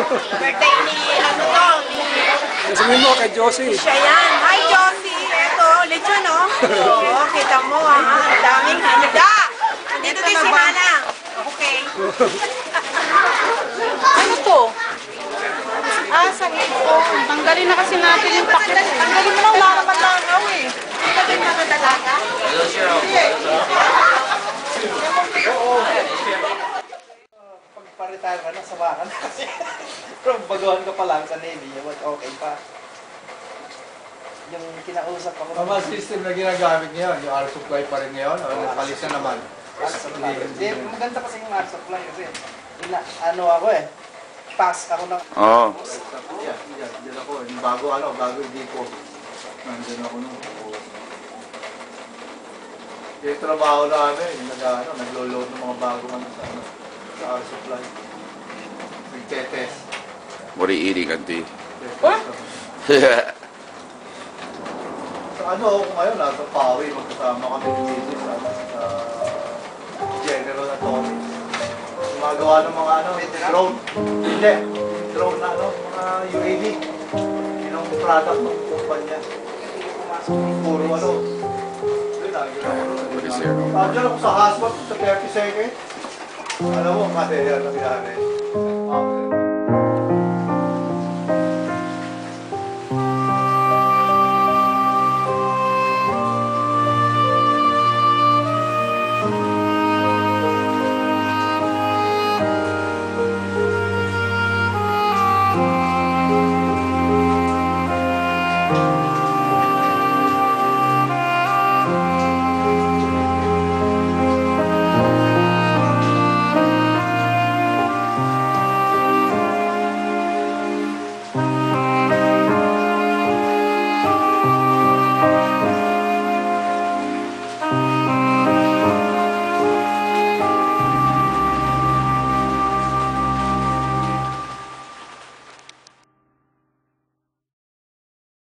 Birthday ni, ano to, Sabihin mo kay Josie. siya yan. Hi, Josie. Eto, lechon, no? Oo, kita mo, ha? Ang daming handa. Nandito din si Manang. Okay. Ano to? Ah, sa hipon. Tanggalin na kasi natin yung pakit. Tanggalin mo lang, wala naman langaw eh. Tanggalin na ng dalaga. Pag-retire ka na, sabakan kasi. Pero baguhan ka pa lang sa Navy, okay pa. Yung kinausap ako. Ang mga system na ginagamit ngayon, yung R supply pa rin ngayon, o nakalis na naman. Maganda kasi yung R supply kasi. Ano ako eh, pass ako ng... Oo. Yan ako. Yung bago hindi ko. Nandun ako nung. Yung trabaho namin, naglo-load ng mga bagong sa R supply. Nagtetest. What are you eating, Auntie? What? Sa ngayon, nasa Pawi, magkasama kami dito sa General Atomics. Gumagawa ng mga drone. Hindi. Drone na mga UAV. Yun ang product ng kumpanya. Puro What is here? Diyan ako sa hotspot sa 30 seconds. Alam mo, kasi yan nangyari.